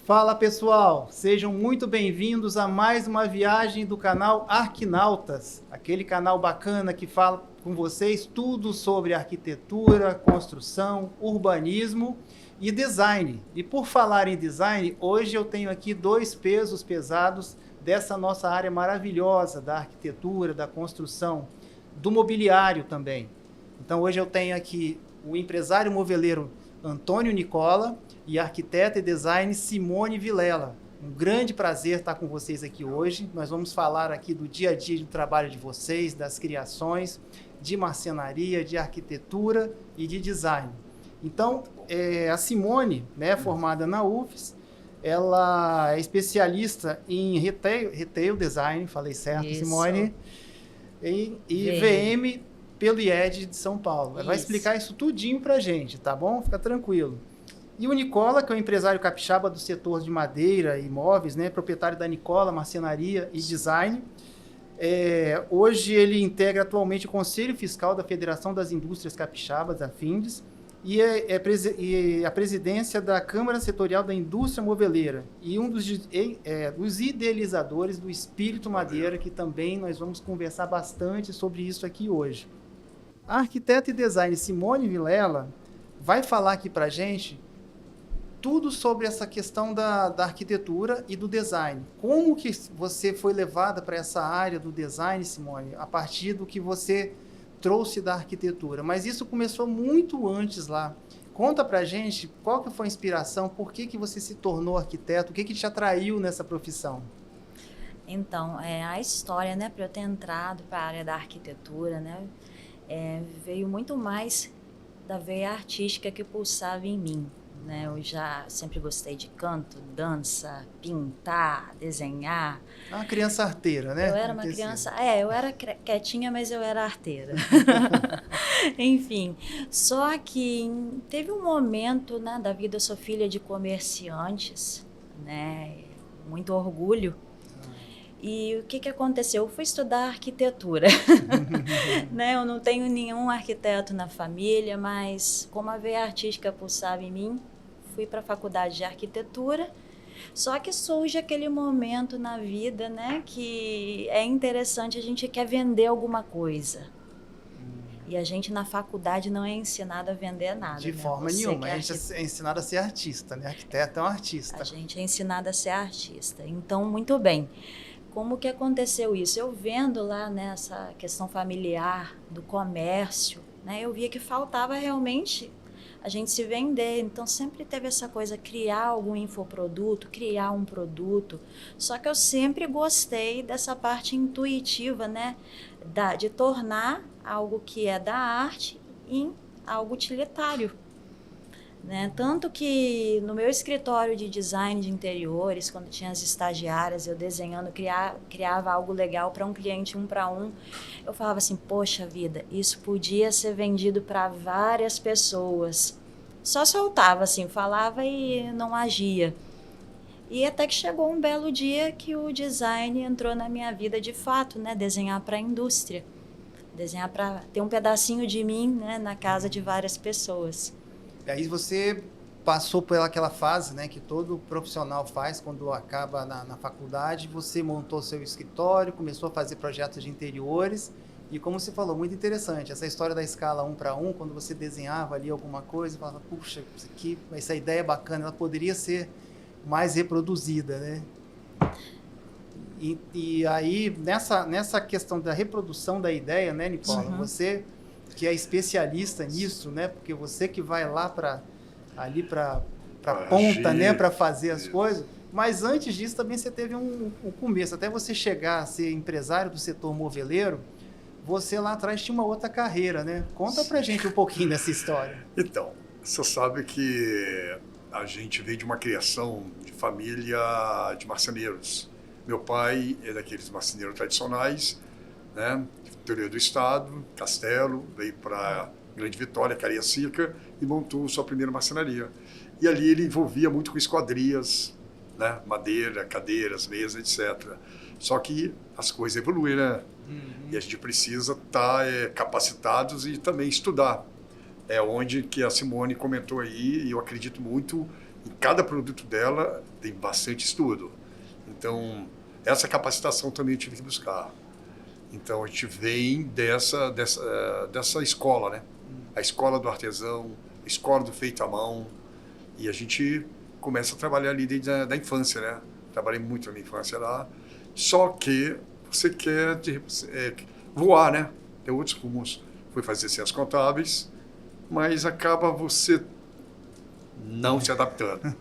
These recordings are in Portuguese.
Fala pessoal, sejam muito bem-vindos a mais uma viagem do canal Arquinautas, aquele canal bacana que fala com vocês tudo sobre arquitetura, construção, urbanismo e design. E por falar em design, hoje eu tenho aqui dois pesos pesados dessa nossa área maravilhosa da arquitetura, da construção, do mobiliário também. Então hoje eu tenho aqui o empresário moveleiro Antônio Nicola e arquiteta e design Simone Vilela. Um grande prazer estar com vocês aqui hoje. Nós vamos falar aqui do dia a dia do trabalho de vocês, das criações, de marcenaria, de arquitetura e de design. Então, a Simone, né, formada na UFES, ela é especialista em retail design, falei certo, isso. Simone, e VM pelo IED de São Paulo. Ela vai explicar isso tudinho pra gente, tá bom? Fica tranquilo. E o Nicola, que é um empresário capixaba do setor de madeira e móveis, né, proprietário da Nicola Marcenaria e Design. Hoje ele integra atualmente o Conselho Fiscal da Federação das Indústrias Capixabas, a FINDES, e a presidência da Câmara Setorial da Indústria Moveleira, e um dos idealizadores do Espírito Madeira, que também nós vamos conversar bastante sobre isso aqui hoje. A arquiteta e design Simone Vilela vai falar aqui pra gente tudo sobre essa questão da arquitetura e do design. Como que você foi levada para essa área do design, Simone, a partir do que você trouxe da arquitetura? Mas isso começou muito antes lá. Conta pra gente qual que foi a inspiração, por que você se tornou arquiteto, o que te atraiu nessa profissão? Então, a história, né, para eu ter entrado para a área da arquitetura, né, veio muito mais da veia artística que pulsava em mim. Né? Eu já sempre gostei de canto, dança, pintar, desenhar. Uma criança arteira, né? Eu era uma criança... eu era quietinha, mas eu era arteira. Enfim, só que teve um momento, né, da vida, eu sou filha de comerciantes, né? Muito orgulho. E o que aconteceu? Eu fui estudar arquitetura. Né? Eu não tenho nenhum arquiteto na família, mas como a veia artística pulsava em mim, fui para a faculdade de arquitetura. Só que surge aquele momento na vida, né, que é interessante, a gente quer vender alguma coisa. E a gente na faculdade não é ensinado a vender nada. De forma nenhuma, a gente é ensinado a ser artista, né? Arquiteto é um artista. A gente é ensinado a ser artista. Então, muito bem. Como que aconteceu isso? Eu vendo lá nessa questão familiar, do comércio, né, eu via que faltava realmente a gente se vender. Então, sempre teve essa coisa, criar algum infoproduto, criar um produto. Só que eu sempre gostei dessa parte intuitiva, né, de tornar algo que é da arte em algo utilitário. Né? Tanto que no meu escritório de design de interiores, quando tinha as estagiárias, eu desenhando, criava algo legal para um cliente, um para um, eu falava assim, poxa vida, isso podia ser vendido para várias pessoas. Só soltava assim, falava e não agia. E até que chegou um belo dia que o design entrou na minha vida de fato, né? Desenhar para a indústria, desenhar para ter um pedacinho de mim, né, na casa de várias pessoas. E aí você passou por aquela fase, né, que todo profissional faz quando acaba na faculdade. Você montou seu escritório, começou a fazer projetos de interiores. E como você falou, muito interessante, essa história da escala 1 para 1, quando você desenhava ali alguma coisa, falava, puxa, essa ideia é bacana, ela poderia ser mais reproduzida, né? E aí, nessa questão da reprodução da ideia, né, Nicola, você que é especialista nisso, né? Porque você que vai lá para ponta, né? Para fazer as coisas. Mas antes disso também você teve um começo. Até você chegar a ser empresário do setor moveleiro, você lá atrás tinha uma outra carreira, né? Conta pra gente um pouquinho dessa história. Então, você sabe que a gente veio de uma criação de família de marceneiros. Meu pai é daqueles marceneiros tradicionais, né? Interior do estado, Castelo, veio para Grande Vitória, Cariacica, e montou sua primeira marcenaria. E ali ele envolvia muito com esquadrias, né? Madeira, cadeiras, mesas, etc. Só que as coisas evoluem, né? E a gente precisa estar capacitados e também estudar. É onde que a Simone comentou aí, e eu acredito muito Em cada produto dela tem bastante estudo. Então, essa capacitação também eu tive que buscar. Então, a gente vem dessa escola, né? A escola do artesão, a escola do feito à mão. E a gente começa a trabalhar ali desde a infância, né? Trabalhei muito na minha infância lá. Só que você quer voar, né? Tem outros rumos. Fui fazer ciências contábeis, mas acaba você não se adaptando.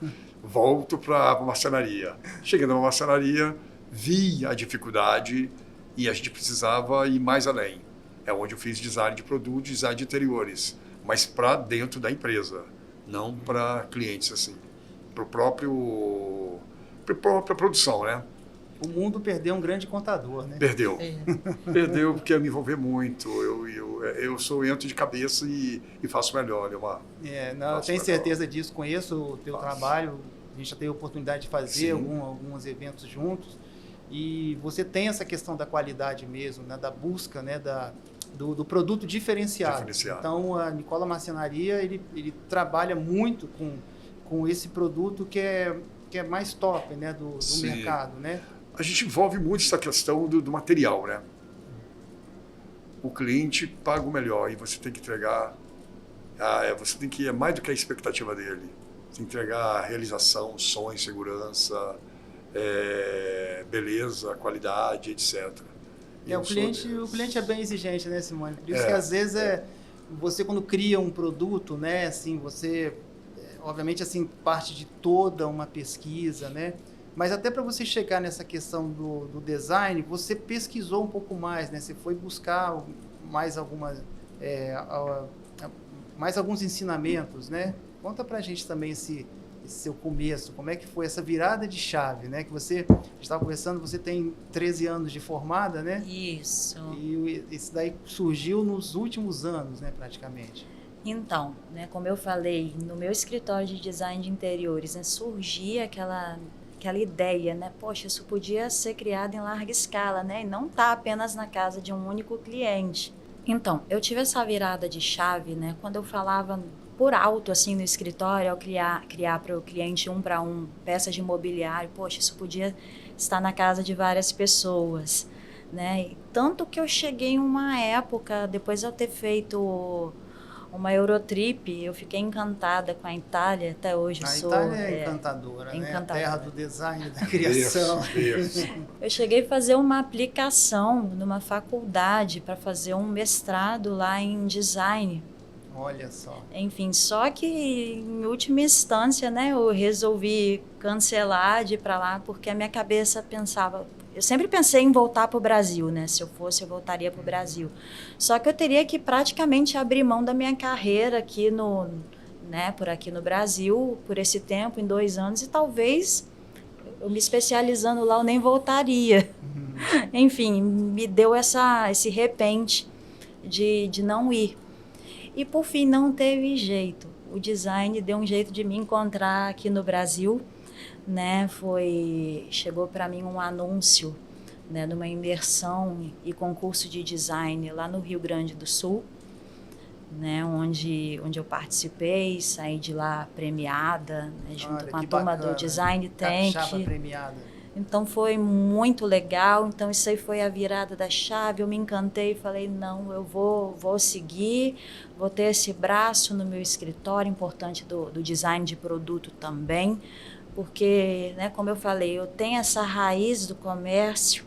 Volto para a marcenaria. Cheguei na marcenaria, vi a dificuldade e a gente precisava ir mais além. É onde eu fiz design de produto, design de interiores, mas para dentro da empresa, não para clientes assim, para a própria produção, né? O mundo perdeu um grande contador, né? Perdeu. Perdeu porque ia me envolver muito. Eu entro de cabeça e faço melhor. Eu tenho certeza disso, conheço o teu trabalho, a gente já teve a oportunidade de fazer alguns eventos juntos, e você tem essa questão da qualidade mesmo, né? Da busca, né? Do produto diferenciado. Então, a Nicola Marcenaria, ele trabalha muito com esse produto que é mais top, né? do mercado, né? A gente envolve muito essa questão do material, né? O cliente paga o melhor e você tem que entregar, você tem que ir mais do que a expectativa dele. Você tem que entregar realização, som, segurança, beleza, qualidade, etc. O cliente é bem exigente, né, Simone? Por isso que às vezes você quando cria um produto, né, assim, você obviamente assim parte de toda uma pesquisa, né? Mas até para você chegar nessa questão do design, você pesquisou um pouco mais, né? Você foi buscar mais alguns ensinamentos, né? Conta pra gente também esse seu começo, como é que foi essa virada de chave, né? Que você estava conversando, você tem 13 anos de formada, né? Isso. E isso daí surgiu nos últimos anos, né, praticamente. Então, né, como eu falei, no meu escritório de design de interiores, né, surgia aquela ideia, né? Poxa, isso podia ser criado em larga escala, né? E não tá apenas na casa de um único cliente. Então, eu tive essa virada de chave, né? Quando eu falava por alto, assim, no escritório, ao criar para o cliente 1 para 1 peças de mobiliário, poxa, isso podia estar na casa de várias pessoas, né? E tanto que eu cheguei em uma época, depois de eu ter feito uma Eurotrip, eu fiquei encantada com a Itália, até hoje A Itália é encantadora, né? Encantadora. A terra do design, da criação. Isso. Eu cheguei a fazer uma aplicação numa faculdade para fazer um mestrado lá em design. Olha só. Enfim, só que em última instância, né, eu resolvi cancelar de ir para lá, porque a minha cabeça pensava... Eu sempre pensei em voltar para o Brasil, né? Se eu fosse, eu voltaria para o Brasil. Só que eu teria que praticamente abrir mão da minha carreira aqui por aqui no Brasil, por esse tempo, em 2 anos, e talvez eu me especializando lá, eu nem voltaria. Enfim, me deu esse repente de não ir. E, por fim, não teve jeito. O design deu um jeito de me encontrar aqui no Brasil, né? Chegou para mim um anúncio, né, de uma imersão e concurso de design lá no Rio Grande do Sul, né, onde eu participei, saí de lá premiada, né, junto com a turma do Design Tank. Premiada. Então foi muito legal. Então isso aí foi a virada da chave. Eu me encantei e falei, não, eu vou seguir, vou ter esse braço no meu escritório, importante do design de produto também, porque, né, como eu falei, eu tenho essa raiz do comércio.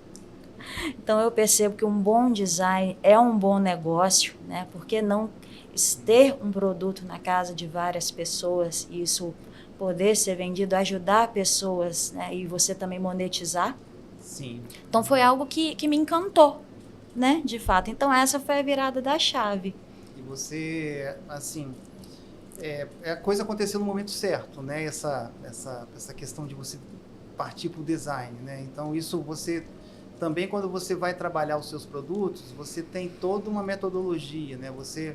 Então eu percebo que um bom design é um bom negócio, né? Por que não ter um produto na casa de várias pessoas e isso poder ser vendido, ajudar pessoas, né? E você também monetizar? Sim. Então foi algo que me encantou, né? De fato. Então essa foi a virada da chave. E você, assim, a coisa aconteceu no momento certo, né? Essa questão de você partir para o design, né? Então isso você também, quando você vai trabalhar os seus produtos, você tem toda uma metodologia, né? Você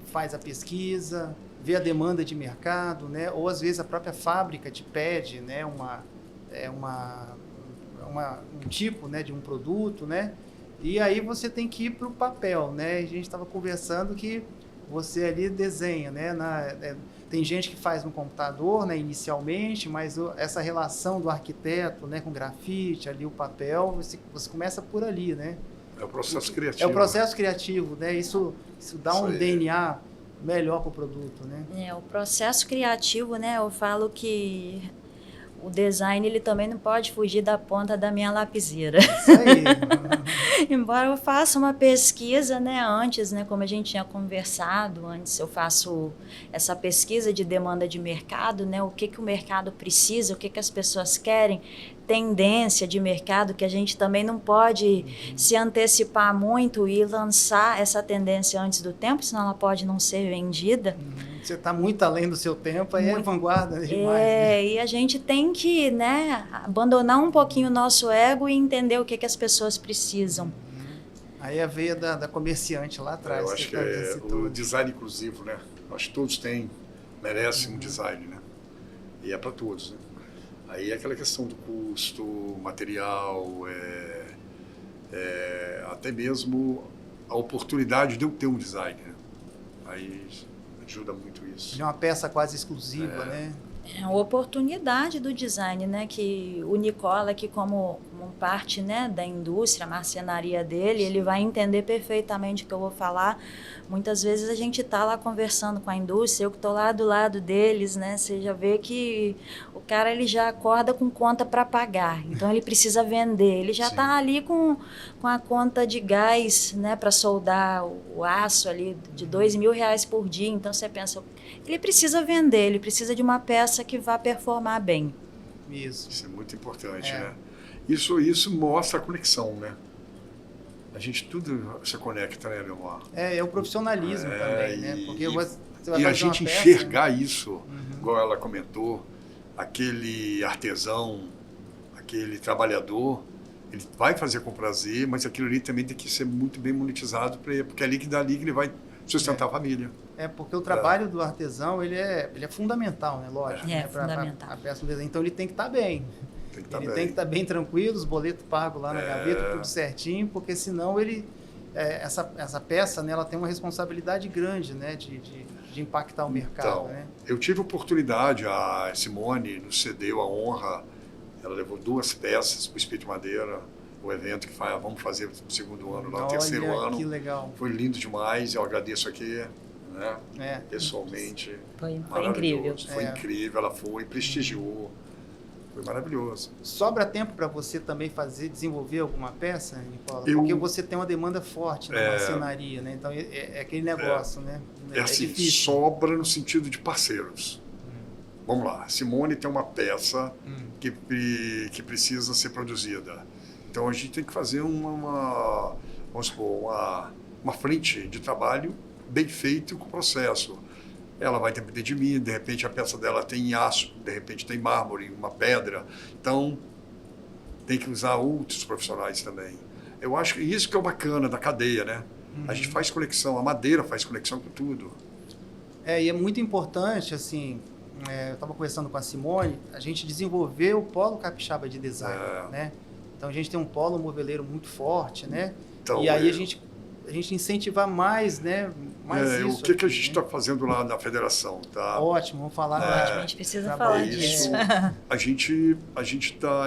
faz a pesquisa, vê a demanda de mercado, né? Ou às vezes a própria fábrica te pede, né? Um tipo, né, de um produto, né? E aí você tem que ir para o papel, né? A gente estava conversando que você ali desenha, né? Tem gente que faz no computador, né, inicialmente, mas essa relação do arquiteto, né, com grafite, ali o papel, você começa por ali, né? É o processo criativo. É o processo criativo, né? Isso dá Isso um aí. DNA melhor para o produto, né? O processo criativo, né? Eu falo que o design ele também não pode fugir da ponta da minha lapiseira. Isso aí. Embora eu faça uma pesquisa, né, antes, né, como a gente tinha conversado, antes eu faço essa pesquisa de demanda de mercado, né, o que o mercado precisa, o que as pessoas querem, tendência de mercado, que a gente também não pode se antecipar muito e lançar essa tendência antes do tempo, senão ela pode não ser vendida. Você está muito além do seu tempo, aí é vanguarda demais. Né? E a gente tem que, né, abandonar um pouquinho o nosso ego e entender o que as pessoas precisam. Aí a veia da comerciante lá atrás. Eu acho que é o design inclusivo, né? Acho que todos merecem um design, né? E é para todos, né? Aí é aquela questão do custo, material, até mesmo a oportunidade de eu ter um design, né? Aí ajuda muito isso. De uma peça quase exclusiva, né? É uma oportunidade do design, né? Que o Nicola, que como parte, né, da indústria, a marcenaria dele, ele vai entender perfeitamente o que eu vou falar. Muitas vezes a gente está lá conversando com a indústria, eu que estou lá do lado deles, né? Você já vê que o cara ele já acorda com conta para pagar, então ele precisa vender, ele já está ali com a conta de gás, né, para soldar o aço ali de R$2.000 por dia. Então você pensa, ele precisa vender, ele precisa de uma peça que vá performar bem. Isso é muito importante, né? Isso mostra a conexão, né? A gente tudo se conecta, né, Leomar? É o profissionalismo também, né? Porque você vai e fazer a gente uma enxergar peça, isso, igual ela comentou, aquele artesão, aquele trabalhador, ele vai fazer com prazer, mas aquilo ali também tem que ser muito bem monetizado, porque é ali que ele vai sustentar a família. Porque o trabalho do artesão, ele é fundamental, né? Lógico. É né? fundamental. A peça do desenho. Então ele tem que estar bem. Ele tem que estar bem tranquilo, os boletos pagos lá na gaveta, tudo certinho, porque senão essa peça, né, ela tem uma responsabilidade grande, né, de impactar o mercado. Então, né? eu tive oportunidade, a Simone nos cedeu a honra, ela levou 2 peças para o Espírito Madeira, o evento que vamos fazer no segundo ano, lá, o terceiro ano. Que legal. Foi lindo demais, eu agradeço aqui, né, pessoalmente. Foi incrível. Foi incrível, ela foi, prestigiou. Foi maravilhoso. Sobra tempo para você também desenvolver alguma peça, Nicola? Porque você tem uma demanda forte na marcenaria, né? Então é aquele negócio, né? É assim, difícil. Sobra no sentido de parceiros. Vamos lá, a Simone tem uma peça que precisa ser produzida. Então a gente tem que fazer uma frente de trabalho bem feito com o processo. Ela vai depender de mim, de repente a peça dela tem aço, de repente tem mármore, uma pedra. Então, tem que usar outros profissionais também. Eu acho que isso que é o bacana da cadeia, né? A gente faz conexão, a madeira faz conexão com tudo. E é muito importante, assim, eu estava conversando com a Simone, a gente desenvolver o polo capixaba de design, né? Então, a gente tem um polo moveleiro muito forte, né? Então, e aí a gente incentivar mais, né? O que a gente está fazendo lá na federação, tá? Ótimo, vamos falar. A gente precisa falar disso. A gente está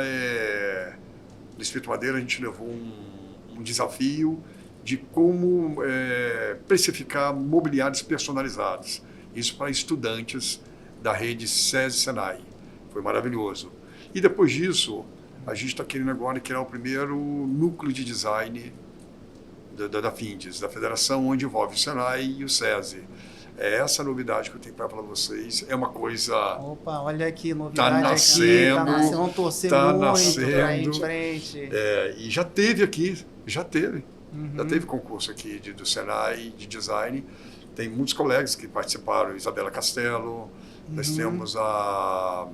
no Espírito Madeira, a gente levou um desafio de como precificar mobiliários personalizados. Isso para estudantes da rede SESI Senai. Foi maravilhoso. E depois disso, a gente está querendo agora criar o primeiro núcleo de design da FINDES, da federação, onde envolve o Senai e o SESI. É essa novidade que eu tenho para falar para vocês. É uma coisa... Opa, olha aqui, novidade tá nascendo, aqui. Está nascendo, vamos torcer muito para ir em frente. E já teve aqui, já teve concurso aqui do Senai, de design. Tem muitos colegas que participaram, Isabela Castelo, nós temos a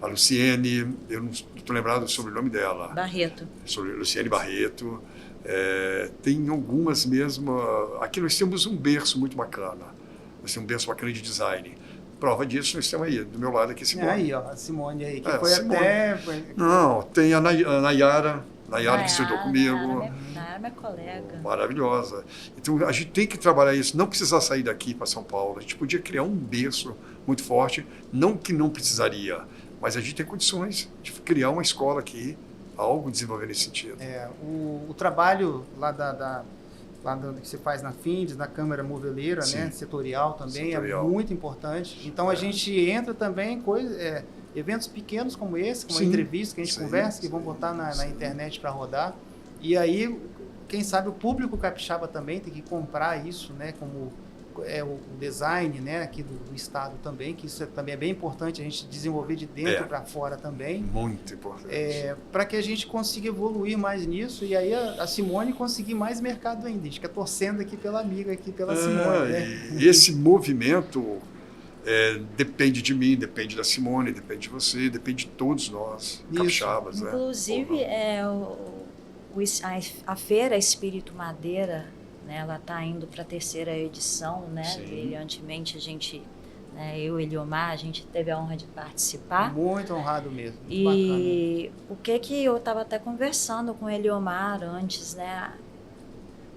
Luciene, eu não estou lembrado do sobrenome dela. Barreto. Luciene Barreto. Tem algumas mesmo. Aqui nós temos um berço muito bacana. Nós temos um berço bacana de design. Prova disso, nós temos aí, do meu lado aqui, Simone. Aí, ó, a Simone aí, que foi Simone. até... Não, tem a Nayara que estudou comigo. Maiara é minha colega. Maravilhosa. Então, a gente tem que trabalhar isso, não precisar sair daqui para São Paulo. A gente podia criar um berço muito forte, não que não precisaria, mas a gente tem condições de criar uma escola aqui, algo desenvolver nesse sentido. O trabalho lá lá do que você faz na FINDES, na Câmara Moveleira, né, setorial também, é muito importante. Então, a gente entra também em eventos pequenos como esse, como a entrevista que a gente conversa, que vão botar na internet para rodar. E aí, quem sabe o público capixaba também tem que comprar isso, né, como o design, né, aqui do estado também, que isso também é bem importante a gente desenvolver de dentro para fora também. Muito importante. Para que a gente consiga evoluir mais nisso e aí a Simone conseguir mais mercado ainda. A gente fica torcendo aqui pela amiga, aqui pela Simone. Né? E esse movimento depende de mim, depende da Simone, depende de você, depende de todos nós, capixabas. Inclusive, a Feira Espírito Madeira, né, ela está indo para a 3ª edição, né? Brilhantemente, a gente, né, eu e Eliomar, a gente teve a honra de participar. Muito honrado mesmo. Muito e bacana. O que eu estava até conversando com o Eliomar antes, né?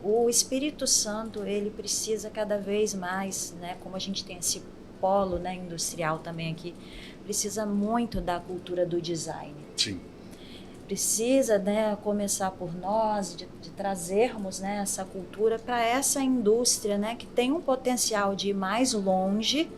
O Espírito Santo, ele precisa cada vez mais, né? Como a gente tem esse polo, né, industrial também aqui, precisa muito da cultura do design. Sim. Precisa, né, começar por nós, de trazermos, né, essa cultura para essa indústria, né, que tem um potencial de ir mais longe,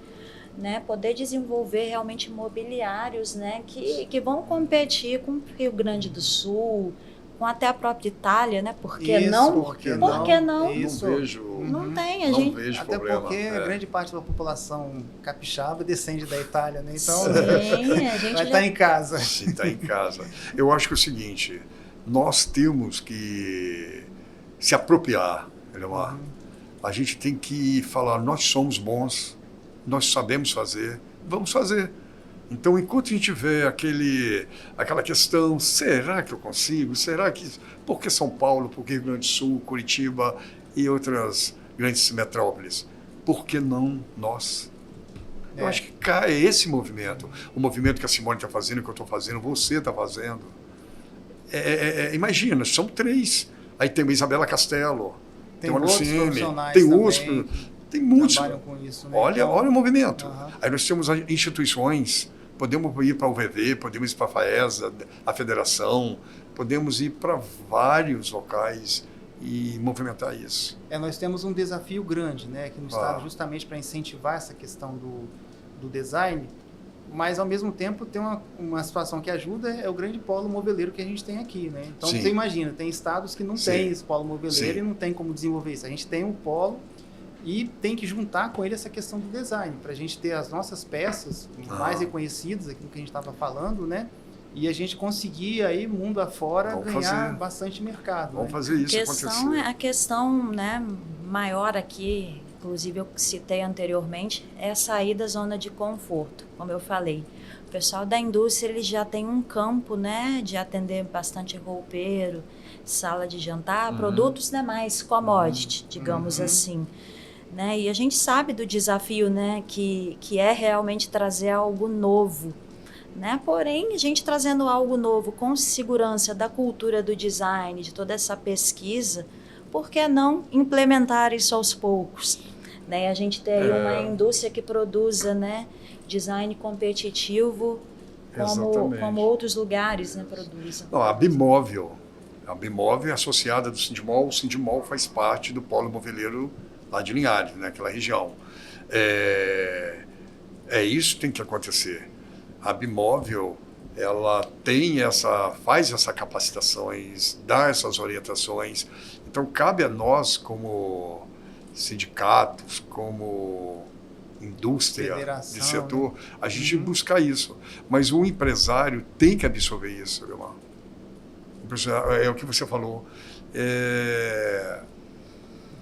né, poder desenvolver realmente imobiliários, né, que vão competir com o Rio Grande do Sul, com até a própria Itália, né? Por que não? Por que não? Isso. Não vejo. Não tem, não vejo até problema. porque grande parte da população capixaba descende da Itália, né? Então, sim, a gente vai estar em casa. Sim, está em casa. Eu acho que é o seguinte, nós temos que se apropriar, Eliomar. A gente tem que falar, nós somos bons, nós sabemos fazer, vamos fazer. Então, enquanto a gente vê aquela questão, será que eu consigo? Será que... Por que São Paulo? Por que Rio Grande do Sul, Curitiba e outras grandes metrópoles? Por que não nós? Eu acho que cai esse movimento. O movimento que a Simone está fazendo, que eu estou fazendo, você está fazendo. Imagina, são 3. Aí tem a Isabela Castelo, tem a Luciene, tem USP, tem muitos. Trabalham com isso, né? Olha o movimento. Aí nós temos instituições, podemos ir para o UVV, podemos ir para a FAESA, a Federação, podemos ir para vários locais e movimentar isso. Nós temos um desafio grande, né, aqui no estado, justamente para incentivar essa questão do design, mas ao mesmo tempo tem uma situação que ajuda, é o grande polo moveleiro que a gente tem aqui, né? Então você imagina, tem estados que não tem esse polo moveleiro e não tem como desenvolver isso. A gente tem um polo e tem que juntar com ele essa questão do design, para a gente ter as nossas peças mais reconhecidas, aquilo que a gente estava falando, né? E a gente conseguir aí, mundo afora, ganhar bastante mercado. Vamos fazer isso acontecer. A questão, né, maior aqui, inclusive eu citei anteriormente, é sair da zona de conforto, como eu falei. O pessoal da indústria, ele já tem um campo, né, de atender bastante roupeiro, sala de jantar, produtos, né, mais commodity, digamos assim. Né? E a gente sabe do desafio, né, que é realmente trazer algo novo. Né? Porém, a gente trazendo algo novo com segurança da cultura do design, de toda essa pesquisa, por que não implementar isso aos poucos? Né? A gente tem aí uma indústria que produza, né, design competitivo como outros lugares, né, produzem. Não, a Bimóvel é associada do Sindimol. O Sindimol faz parte do polo moveleiro lá de Linhares, né, aquela região. Isso que tem que acontecer. A Bimóvel, ela faz essas capacitações, dá essas orientações. Então, cabe a nós, como sindicatos, como indústria Federação, de setor, né? a gente buscar isso. Mas o empresário tem que absorver isso, Eliomar. É o que você falou.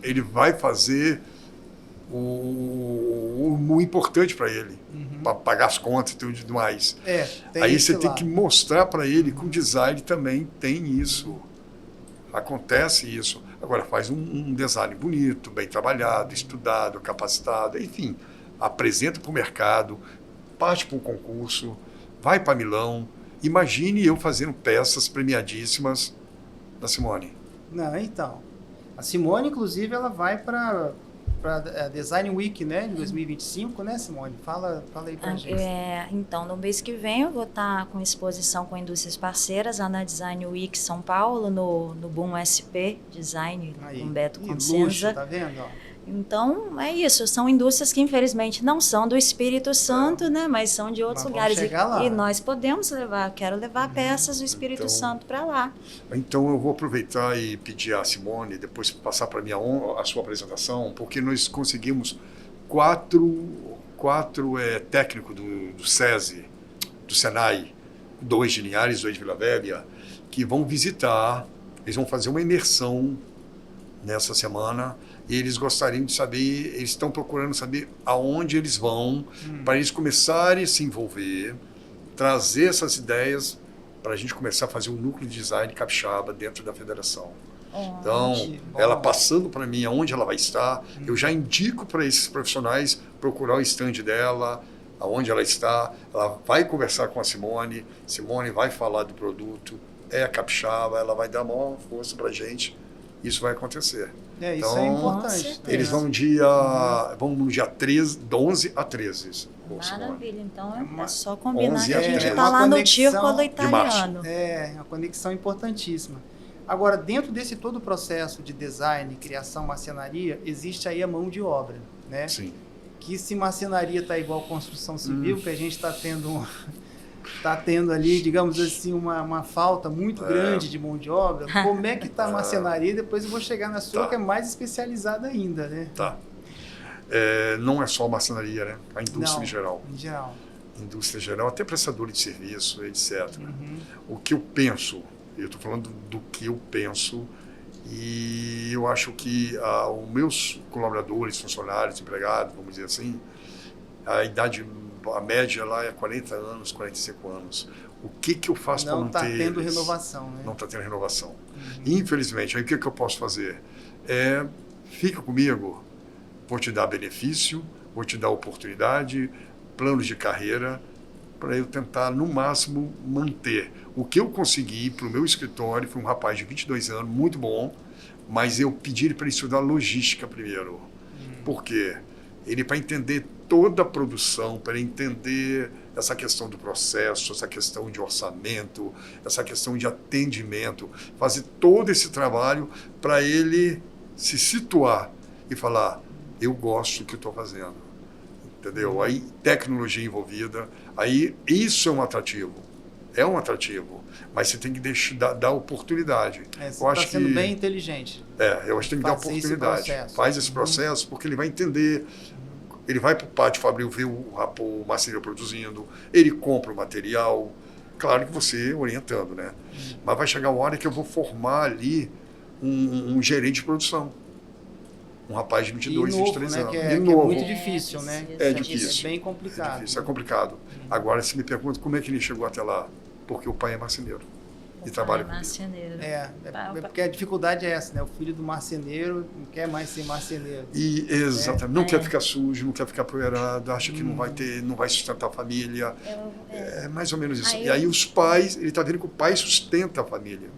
Ele vai fazer o importante para ele, para pagar as contas e tudo mais. Aí você tem que mostrar para ele que o design também tem isso. Acontece isso. Agora, faz um design bonito, bem trabalhado, estudado, capacitado, enfim. Apresenta para o mercado, parte para um concurso, vai para Milão. Imagine eu fazendo peças premiadíssimas da Simone. Não, então. A Simone, inclusive, ela vai para Design Week, né, de 2025, né, Simone? Fala aí pra gente. Então, no mês que vem eu vou estar com exposição com indústrias parceiras lá na Design Week São Paulo, no Boom SP Design, Aí. com Beto Ih, Consenza. luxo, tá vendo? Ó. Então, é isso. São indústrias que, infelizmente, não são do Espírito Santo, né? Mas são de outros Mas lugares. vamos chegar lá. E nós podemos levar. Quero levar peças do Espírito Então, Santo para lá. Então eu vou aproveitar e pedir à Simone, depois passar para mim a sua apresentação, porque nós conseguimos quatro técnicos do SESI, do Senai, 2 de Linhares, 2 de Vila Velha, que vão visitar, eles vão fazer uma imersão nessa semana. E eles gostariam de saber, eles estão procurando saber aonde eles vão, para eles começarem a se envolver, trazer essas ideias para a gente começar a fazer um núcleo de design capixaba dentro da federação. Então, ela passando para mim aonde ela vai estar, eu já indico para esses profissionais procurar o stand dela, aonde ela está, ela vai conversar com a Simone vai falar do produto, é a capixaba, ela vai dar a maior força para a gente, isso vai acontecer. Isso então, é importante. Eles vão no dia 13, 11 a 13. Maravilha, então é só combinar 11 que a gente é está lá no Círculo de Italiano. É uma conexão importantíssima. Agora, dentro desse todo o processo de design, criação, marcenaria, existe aí a mão de obra, né? Sim. Que se marcenaria está igual construção civil, que a gente está tendo ali, digamos assim, uma falta muito grande de mão de obra. Como é que está a marcenaria? Depois eu vou chegar na sua, que é mais especializada ainda, né? Tá. Não é só a marcenaria, né? A indústria em geral. Em geral. Indústria em geral, até prestador de serviço, etc. O que eu penso, eu estou falando do que eu penso, e eu acho que os meus colaboradores, funcionários, empregados, vamos dizer assim, a média lá é 40 anos, 45 anos. O que eu faço para manter eles? Não está tendo renovação, né? Não está tendo renovação. Infelizmente, aí o que eu posso fazer? Fica comigo, vou te dar benefício, vou te dar oportunidade, planos de carreira, para eu tentar, no máximo, manter. O que eu consegui para o meu escritório foi um rapaz de 22 anos, muito bom, mas eu pedi ele para estudar logística primeiro. Por quê? Ele, para entender toda a produção, para entender essa questão do processo, essa questão de orçamento, essa questão de atendimento, fazer todo esse trabalho para ele se situar e falar, eu gosto do que estou fazendo, entendeu? Aí tecnologia envolvida, aí isso é um atrativo, mas você tem que dar oportunidade. Você está sendo bem inteligente. Eu acho que tem que dar oportunidade. Faz esse processo, porque ele vai entender. Ele vai para o pátio fabril ver o marceneiro produzindo, ele compra o material, claro que você orientando, né? Mas vai chegar uma hora que eu vou formar ali um gerente de produção. Um rapaz de 22, 23 anos. Que é muito difícil, né? É difícil. É bem complicado. É complicado. Agora, se me pergunta como é que ele chegou até lá, porque o pai é marceneiro. E trabalha com marceneiro. Porque a dificuldade é essa, né? O filho do marceneiro não quer mais ser marceneiro. Exatamente. Não quer ficar sujo, não quer ficar poeirado, acha que não vai sustentar a família. É mais ou menos isso. E aí os pais, ele está vendo que o pai sustenta a família.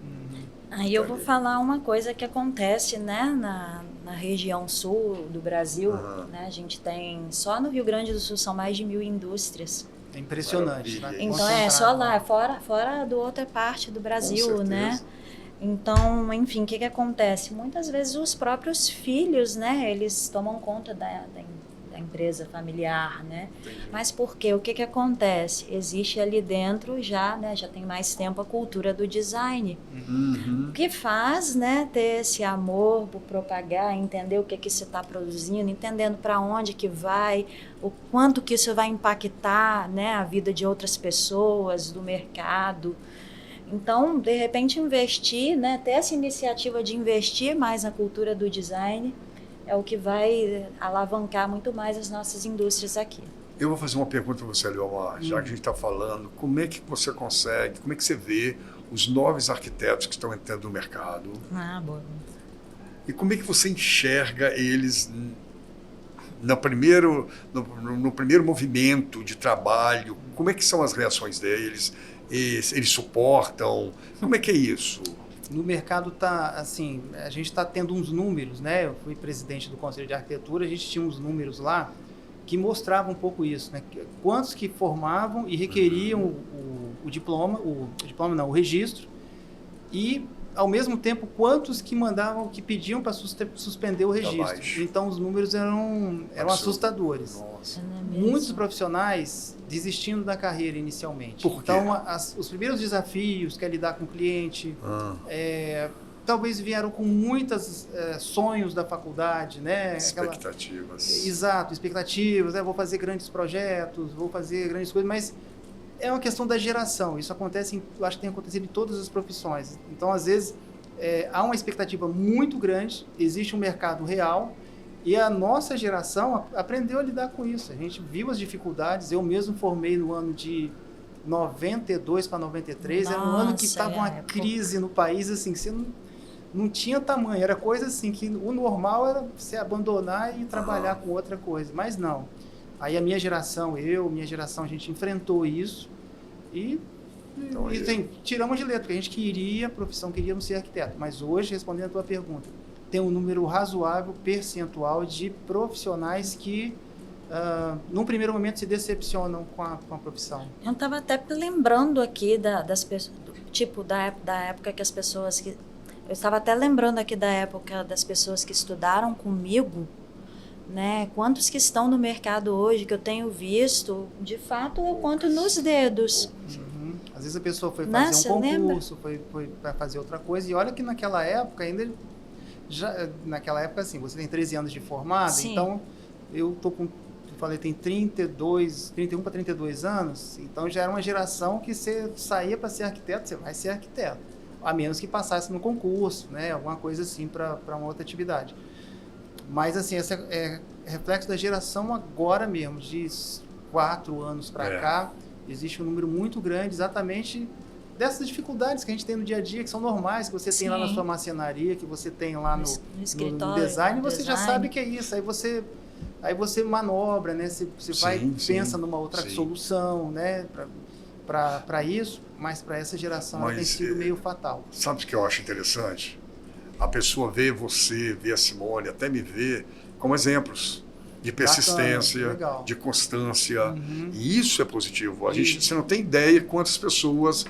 Aí eu vou falar uma coisa que acontece, né, na região sul do Brasil, né? A gente tem, só no Rio Grande do Sul são mais de 1.000 indústrias. É impressionante. Então só lá, fora do outra parte do Brasil, né? Então, enfim, o que acontece? Muitas vezes os próprios filhos, né, eles tomam conta da empresa familiar, né? Entendi. Mas por quê? O que acontece? Existe ali dentro já, né, já tem mais tempo a cultura do design. O que faz, né, ter esse amor por propagar, entender o que você está produzindo, entendendo para onde que vai, o quanto que isso vai impactar, né, a vida de outras pessoas, do mercado. Então, de repente, investir, né, ter essa iniciativa de investir mais na cultura do design é o que vai alavancar muito mais as nossas indústrias aqui. Eu vou fazer uma pergunta para você, Leomar, já que a gente está falando, como é que você consegue, como é que você vê os novos arquitetos que estão entrando no mercado? Boa. E como é que você enxerga eles no primeiro movimento de trabalho? Como é que são as reações deles? Eles suportam? Como é que é isso? no mercado tá assim, a gente está tendo uns números, né? Eu fui presidente do Conselho de Arquitetura, a gente tinha uns números lá que mostravam um pouco isso, né? Quantos que formavam e requeriam o diploma, o registro, e ao mesmo tempo quantos que mandavam, que pediam para suspender o registro. Então os números eram assustadores. Nossa. Muitos profissionais desistindo da carreira inicialmente. Por quê? Então os primeiros desafios, que é lidar com o cliente, talvez vieram com muitos sonhos da faculdade, né? Expectativas. Exato, expectativas. Vou fazer grandes projetos, vou fazer grandes coisas, mas é uma questão da geração. Isso acontece, eu acho que tem acontecido em todas as profissões. Então, às vezes, há uma expectativa muito grande, existe um mercado real, e a nossa geração aprendeu a lidar com isso. A gente viu as dificuldades. Eu mesmo formei no ano de 92 para 93. Era um ano que estava uma crise no país, assim, que você não tinha tamanho. Era coisa assim, que o normal era você abandonar e trabalhar com outra coisa. Mas não. Aí a minha geração, a gente enfrentou isso e tiramos de letra, porque a gente queria, a profissão, queríamos ser arquiteto. Mas hoje, respondendo a tua pergunta, tem um número razoável, percentual de profissionais que, num primeiro momento, se decepcionam com a profissão. Eu estava até lembrando aqui das pessoas, da época que as pessoas que... Eu estava até lembrando aqui da época das pessoas que estudaram comigo, né? Quantos que estão no mercado hoje que eu tenho visto, de fato eu conto nos dedos. Às vezes a pessoa foi fazer um concurso, foi para fazer outra coisa, e olha que naquela época ainda, assim, você tem 13 anos de formado. Sim. Então eu falei, tem 31 para 32 anos, então já era uma geração que você saía para ser arquiteto, você vai ser arquiteto, a menos que passasse no concurso, né? Alguma coisa assim para uma outra atividade. Mas, assim, esse é reflexo da geração agora mesmo, de 4 anos para cá. Existe um número muito grande exatamente dessas dificuldades que a gente tem no dia a dia, que são normais, que você tem lá na sua marcenaria, que você tem lá no design, e você já sabe que é isso. Aí você manobra, né? Você pensa numa outra solução, né? Para isso, mas para essa geração tem sido meio fatal. Sabe o que eu acho interessante? A pessoa vê você, vê a Simone, até me vê como exemplos de persistência, bacana, de constância. E isso é positivo. Você não tem ideia quantas pessoas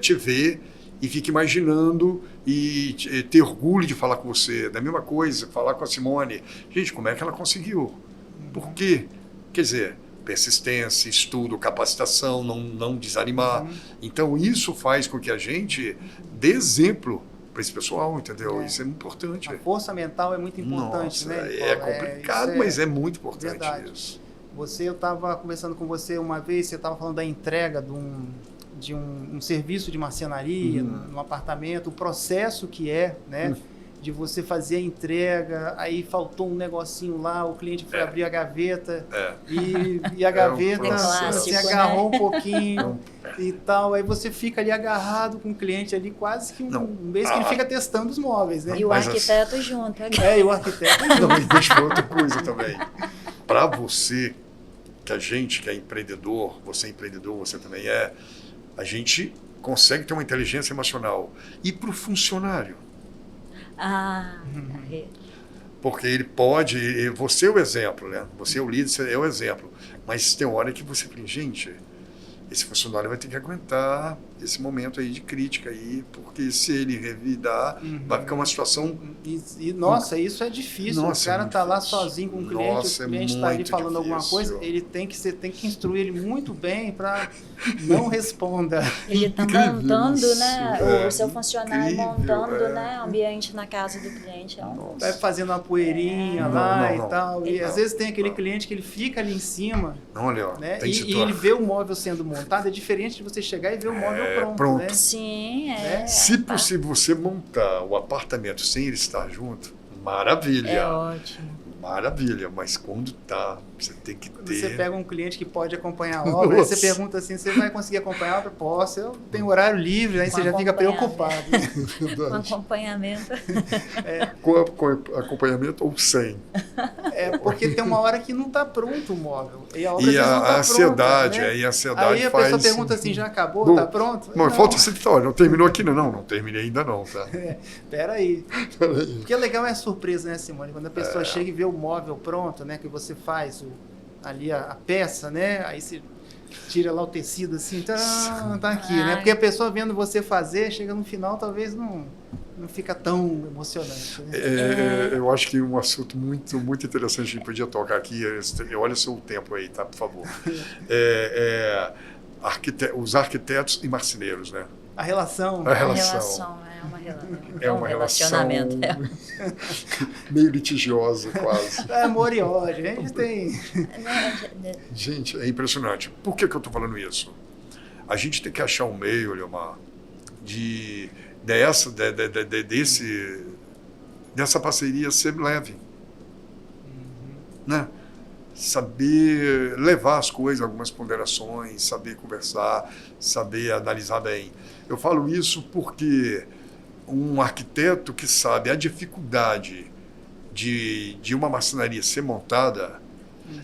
te vê e fica imaginando e ter orgulho de falar com você. Da mesma coisa, falar com a Simone. Gente, como é que ela conseguiu? Por quê? Quer dizer, persistência, estudo, capacitação, não desanimar. Então, isso faz com que a gente dê exemplo para esse pessoal, entendeu? Isso é importante. A força mental é muito importante, né? É complicado, mas é muito importante isso. Eu estava conversando com você uma vez, você estava falando da entrega de um serviço de marcenaria num apartamento, o processo que né? De você fazer a entrega, aí faltou um negocinho lá, o cliente foi abrir a gaveta e a gaveta se agarrou um pouquinho e tal, aí você fica ali agarrado com o cliente ali quase que um mês que ele fica testando os móveis, né? E o arquiteto junto. E o arquiteto junto. Não, e deixa eu outra coisa também. Para você, que a gente que é empreendedor, você também a gente consegue ter uma inteligência emocional. E para o funcionário? Porque ele pode, você é o exemplo, né? Você é o líder, você é o exemplo. Mas tem hora que você fala, gente, esse funcionário vai ter que aguentar esse momento aí de crítica aí, porque se ele revidar, vai ficar uma situação... Nossa, isso é difícil. O cara tá lá sozinho com o cliente, o cliente está ali falando alguma coisa, você tem que instruir ele muito bem para não responda. Ele está montando, né? O seu funcionário montando, né? O ambiente na casa do cliente. Vai fazendo uma poeirinha lá e tal. E às vezes tem aquele cliente que ele fica ali em cima. Né? E ele vê o móvel sendo montado. É diferente de você chegar e ver o móvel pronto. Né? Sim, Se possível você montar o apartamento sem ele estar junto, maravilha. É ótimo. Maravilha, mas quando você tem que ter... Você pega um cliente que pode acompanhar a obra, aí você pergunta assim, você vai conseguir acompanhar a obra? Posso, eu tenho horário livre, aí você já fica preocupado. Com acompanhamento. Com acompanhamento ou sem? Porque tem uma hora que não está pronto o móvel. E a obra E às vezes não tá a ansiedade, pronta, né? aí a ansiedade Aí a faz... pessoa pergunta assim, já acabou? Bom, Tá pronto? Não, falta essa história, não terminou aqui não terminei ainda não, tá? Peraí. O que é legal é a surpresa, né, Simone? Quando a pessoa chega e vê o móvel pronto, né, que você faz ali a peça, né, aí você tira lá o tecido assim, tá aqui, né? Porque a pessoa vendo você fazer, chega no final, talvez não fica tão emocionante, né? Eu acho que um assunto muito, muito interessante que a gente podia tocar aqui, olha o seu tempo aí, tá, por favor. Os arquitetos e marceneiros, né? A relação. É uma relação. É uma relação meio litigiosa, quase. É amor e ódio. A gente tem... Gente, é impressionante. Por que eu estou falando isso? A gente tem que achar um meio, Leomar, dessa parceria ser leve. Né? Saber levar as coisas, algumas ponderações, saber conversar, saber analisar bem. Eu falo isso porque um arquiteto que sabe a dificuldade de uma marcenaria ser montada,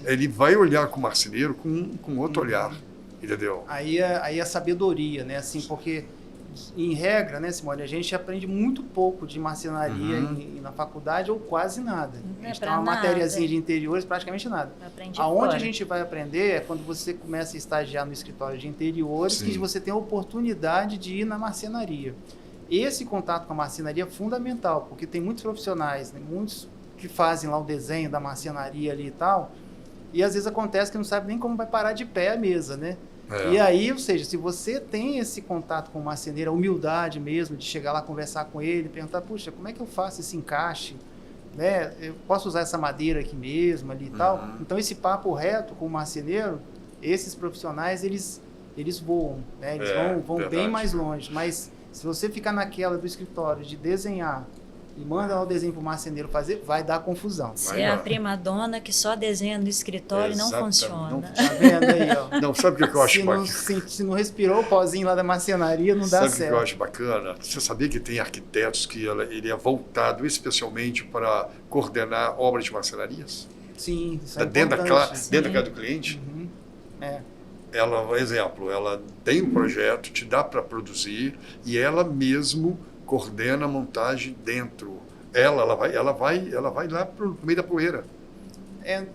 ele vai olhar com o marceneiro com outro olhar, entendeu? Aí a sabedoria, né? Assim, porque, em regra, né, Simone, a gente aprende muito pouco de marcenaria na faculdade ou quase nada. A gente tem uma matériazinha de interiores, praticamente nada. Aonde a gente vai aprender é quando você começa a estagiar no escritório de interiores, que você tem a oportunidade de ir na marcenaria. Esse contato com a marcenaria é fundamental, porque tem muitos profissionais, né, muitos que fazem lá o desenho da marcenaria ali e tal, e às vezes acontece que não sabe nem como vai parar de pé a mesa, né? E aí, ou seja, se você tem esse contato com o marceneiro, a humildade mesmo de chegar lá, conversar com ele, perguntar, puxa, como é que eu faço esse encaixe? Né? Eu posso usar essa madeira aqui mesmo, ali e tal? Então, esse papo reto com o marceneiro, esses profissionais, eles voam, né? Eles vão bem mais longe. Mas se você ficar naquela do escritório de desenhar e manda lá o desenho para o marceneiro fazer, vai dar confusão. Você é a prima dona que só desenha no escritório e não funciona. Tá vendo aí, ó? Não, sabe o que eu acho bacana? Se não respirou o pozinho lá da marcenaria, não dá certo. Sabe o que eu acho bacana? Você sabia que tem arquitetos que ele é voltado especialmente para coordenar obras de marcenarias? Sim, isso é dentro da casa do cliente? Ela tem um projeto, te dá para produzir e ela mesmo coordena a montagem dentro. Ela vai lá para o meio da poeira.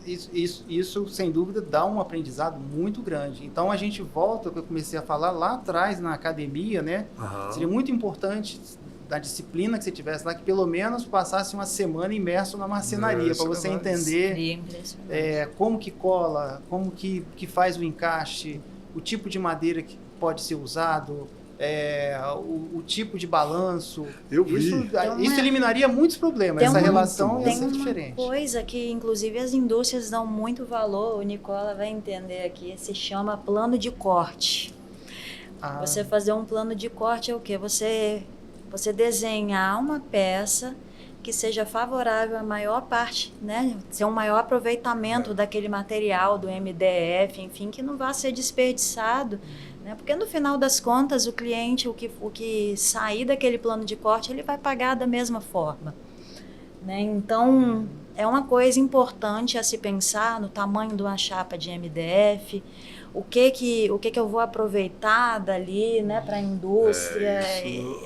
Isso, sem dúvida, dá um aprendizado muito grande. Então, a gente volta, que eu comecei a falar lá atrás, na academia, né? Seria muito importante, da disciplina que você tivesse lá, que pelo menos passasse uma semana imerso na marcenaria, para você entender como que cola, como que faz o encaixe, o tipo de madeira que pode ser usado, o tipo de balanço. Isso eliminaria muitos problemas. Essa relação ia ser diferente. Tem uma coisa que, inclusive, as indústrias dão muito valor, o Nicola vai entender aqui, se chama plano de corte. Você fazer um plano de corte é o quê? Você desenhar uma peça que seja favorável à maior parte, né? Ser um maior aproveitamento daquele material, do MDF, enfim, que não vá ser desperdiçado. Porque no final das contas o cliente, o que sair daquele plano de corte, ele vai pagar da mesma forma, né? Então é uma coisa importante a se pensar no tamanho de uma chapa de MDF, o que eu vou aproveitar dali, né, para a indústria.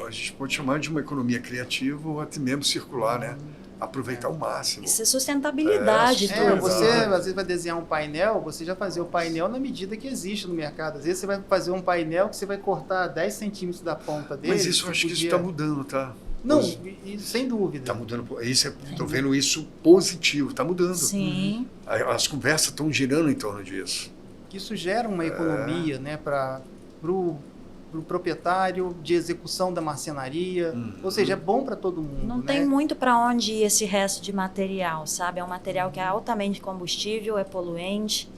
A gente pode chamar de uma economia criativa ou até mesmo circular, né? Aproveitar o máximo. Isso é sustentabilidade. Você às vezes vai desenhar um painel, você já fazer o painel na medida que existe no mercado. Às vezes você vai fazer um painel que você vai cortar 10 centímetros da ponta dele. Mas isso, eu acho que isso está mudando, tá? Não, sem dúvida. Está mudando. Estou vendo isso positivo, está mudando. Sim. As conversas estão girando em torno disso. Isso gera uma economia, né, para o proprietário de execução da marcenaria, ou seja, é bom para todo mundo. Não tem muito para onde ir esse resto de material, sabe? É um material que é altamente combustível, é poluente.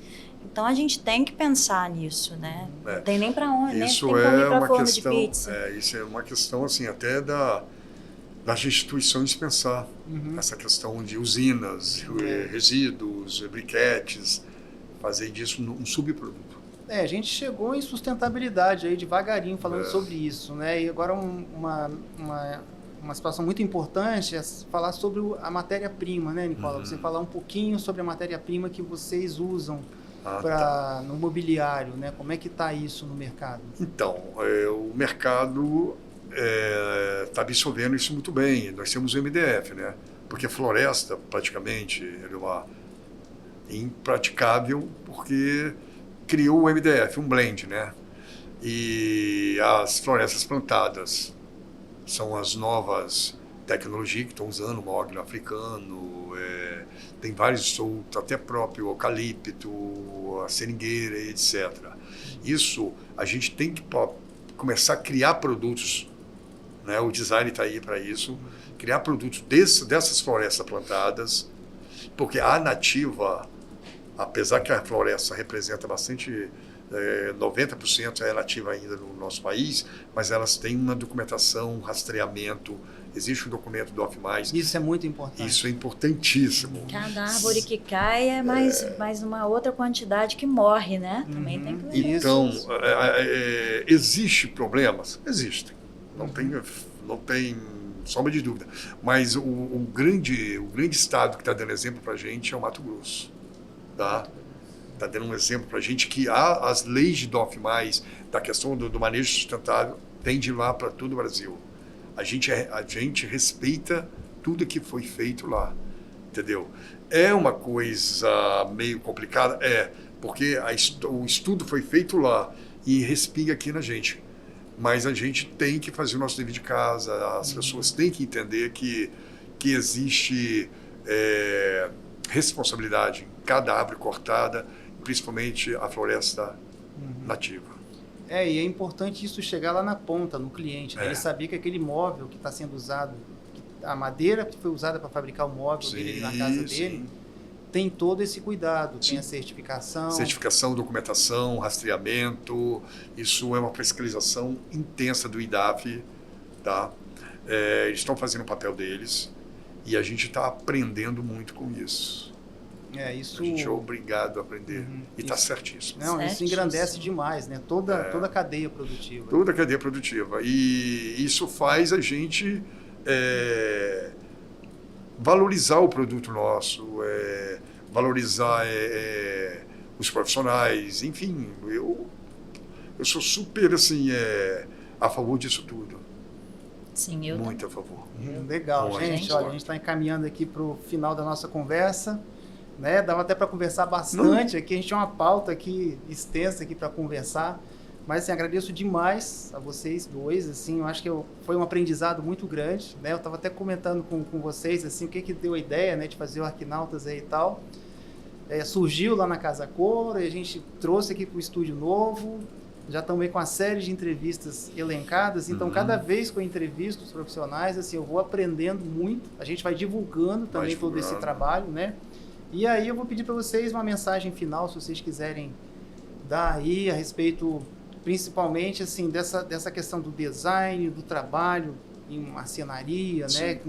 Então a gente tem que pensar nisso, né? Não tem nem para onde, isso nem tem como ir uma para forno questão, de pizza. Isso é uma questão assim até das instituições pensar essa questão de usinas, resíduos, briquetes, fazer disso um subproduto. A gente chegou em sustentabilidade aí devagarinho falando sobre isso, né? E agora uma uma situação muito importante é falar sobre a matéria-prima, né, Nicola? Você falar um pouquinho sobre a matéria-prima que vocês usam no mobiliário, né? Como é que está isso no mercado? Então, o mercado está absorvendo isso muito bem. Nós temos o MDF, né? Porque a floresta, praticamente, é impraticável porque criou o MDF, um blend, né? E as florestas plantadas são as novas tecnologias que estão usando, o mogno africano, tem vários soltos, até próprio eucalipto, a seringueira, etc. Isso, a gente tem que começar a criar produtos, né? O design está aí para isso, criar produtos dessas florestas plantadas, porque a nativa, apesar que a floresta representa bastante, 90% é nativa ainda no nosso país, mas elas têm uma documentação, um rastreamento, existe um documento do OFMAIS. Isso é muito importante. Isso é importantíssimo. Cada árvore que cai é mais uma outra quantidade que morre, né? Também tem que ver. Então, existe problemas? Existem. Não tem sombra de dúvida. Mas o grande estado que está dando exemplo para a gente é o Mato Grosso. Tá? Está dando um exemplo para a gente que as leis de DOF+, da questão do manejo sustentável, tem de lá para todo o Brasil. A gente respeita tudo que foi feito lá, entendeu? É uma coisa meio complicada? Porque o estudo foi feito lá e respinga aqui na gente. Mas a gente tem que fazer o nosso dever de casa, as pessoas têm que entender que existe responsabilidade em cada árvore cortada, principalmente a floresta nativa. E é importante isso chegar lá na ponta, no cliente, né? Ele saber que aquele móvel que está sendo usado, a madeira que foi usada para fabricar o móvel dele na casa dele, tem todo esse cuidado, tem a certificação. Certificação, documentação, rastreamento, isso é uma fiscalização intensa do IDAF, tá? Eles estão fazendo o papel deles e a gente está aprendendo muito com isso. Isso... A gente é obrigado a aprender. E está certíssimo. Não, isso engrandece demais, né? Toda a cadeia produtiva. Toda a cadeia produtiva. E isso faz a gente valorizar o produto nosso, valorizar os profissionais. Enfim, eu sou super assim, a favor disso tudo. Sim, eu muito a favor. Legal, gente. Olha, a gente está encaminhando aqui para o final da nossa conversa. Né? Dava até para conversar bastante aqui, a gente tinha uma pauta aqui extensa aqui para conversar, mas assim, agradeço demais a vocês dois, assim, eu acho que foi um aprendizado muito grande, né? Eu estava até comentando com vocês assim, o que deu a ideia, né, de fazer o Arquinautas aí e tal. Surgiu lá na Casa Cor, e a gente trouxe aqui para o estúdio novo, já estamos aí com uma série de entrevistas elencadas, então cada vez que eu entrevisto os profissionais, assim, eu vou aprendendo muito, a gente vai divulgando também todo esse trabalho, né? E aí eu vou pedir para vocês uma mensagem final, se vocês quiserem dar aí a respeito, principalmente assim, dessa questão do design, do trabalho em marcenaria, né?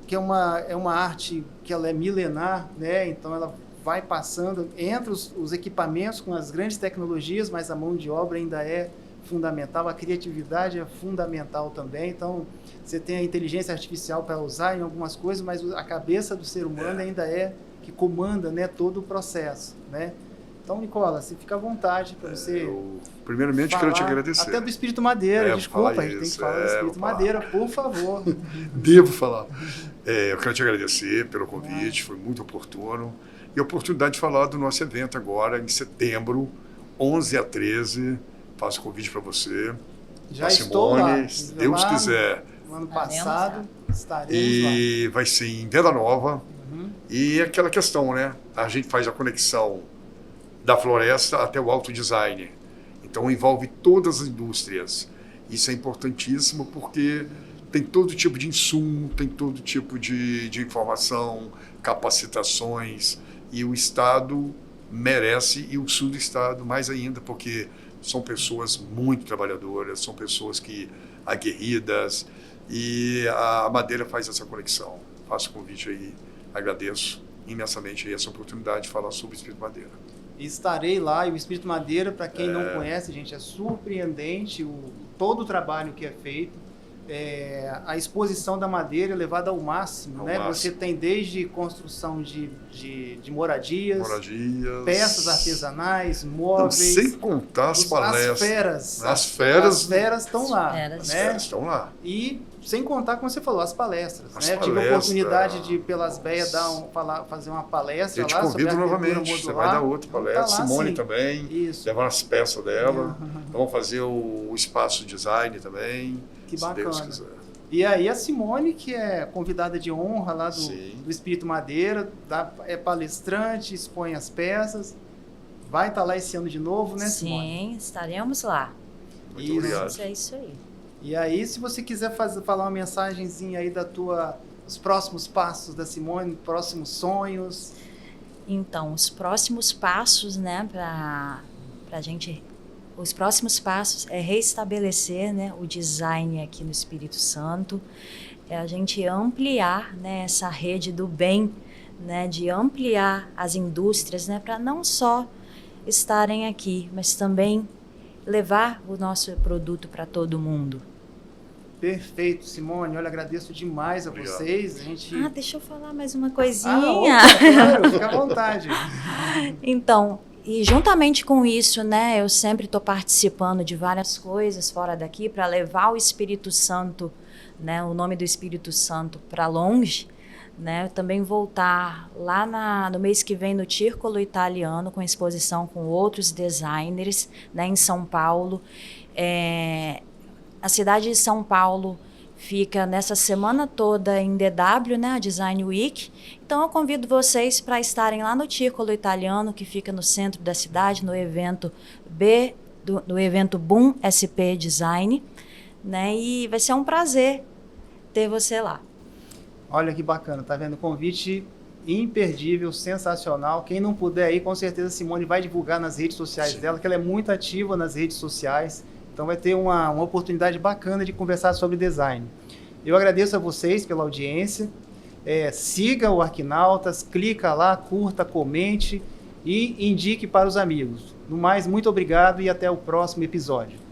Que é uma arte que ela é milenar, né? Então ela vai passando entre os equipamentos com as grandes tecnologias, mas a mão de obra ainda é fundamental, a criatividade é fundamental também. Então, você tem a inteligência artificial para usar em algumas coisas, mas a cabeça do ser humano ainda é que comanda, né, todo o processo, né? Então, Nicola, você fica à vontade para você primeiramente, quero te agradecer. Até do Espírito Madeira, desculpa, a gente tem que falar do Espírito Madeira, por favor. Devo falar. Eu quero te agradecer pelo convite, foi muito oportuno. E a oportunidade de falar do nosso evento agora, em setembro, 11 a 13, faço o convite para você. Já estou lá. Se Deus quiser. No ano passado, estaremos lá. Vai ser em Venda Nova. E aquela questão, né? A gente faz a conexão da floresta até o auto design. Então envolve todas as indústrias. Isso é importantíssimo porque tem todo tipo de insumo, tem todo tipo de informação, capacitações. E o Estado merece, e o sul do Estado mais ainda, porque são pessoas muito trabalhadoras, são pessoas aguerridas, e a Madeira faz essa conexão. Faço o convite aí, agradeço imensamente aí essa oportunidade de falar sobre o Espírito Madeira. Estarei lá, e o Espírito Madeira, para quem não conhece, gente, é surpreendente todo o trabalho que é feito, a exposição da madeira é levada ao máximo, né? Você tem desde construção de moradias, peças artesanais, móveis. Sem contar as palestras. As feras estão lá. As feras estão lá. E sem contar, como você falou, as palestras. Né? Tive a oportunidade de, pelas Beias, fazer uma palestra lá. Eu te convido novamente, você vai dar outra palestra. Tá lá, Simone também, levar as peças dela. Então, vamos fazer o espaço design também. Que bacana. E aí a Simone, que é convidada de honra lá do Espírito Madeira, é palestrante, expõe as peças. Vai estar lá esse ano de novo, né, Simone? Sim, estaremos lá. Muito obrigado. É isso aí. E aí, se você quiser falar uma mensagenzinha aí os próximos passos da Simone, próximos sonhos. Então, os próximos passos, né, pra gente... Os próximos passos é restabelecer, né, o design aqui no Espírito Santo, é a gente ampliar, né, essa rede do bem, né, de ampliar as indústrias, né, para não só estarem aqui, mas também levar o nosso produto para todo mundo. Perfeito, Simone. Olha, agradeço demais a vocês. Deixa eu falar mais uma coisinha. Claro, fica à vontade. Então, e juntamente com isso, né, eu sempre estou participando de várias coisas fora daqui para levar o Espírito Santo, né, o nome do Espírito Santo para longe, né, também voltar lá no mês que vem no Círculo Italiano com exposição com outros designers, né, em São Paulo. A cidade de São Paulo fica nessa semana toda em DW, né, a Design Week. Então eu convido vocês para estarem lá no Círculo Italiano, que fica no centro da cidade, no evento no evento Boom SP Design, né? E vai ser um prazer ter você lá. Olha que bacana, tá vendo? Convite imperdível, sensacional. Quem não puder ir, com certeza a Simone vai divulgar nas redes sociais dela, que ela é muito ativa nas redes sociais. Então vai ter uma oportunidade bacana de conversar sobre design. Eu agradeço a vocês pela audiência. Siga o Arquinautas, clica lá, curta, comente e indique para os amigos. No mais, muito obrigado e até o próximo episódio.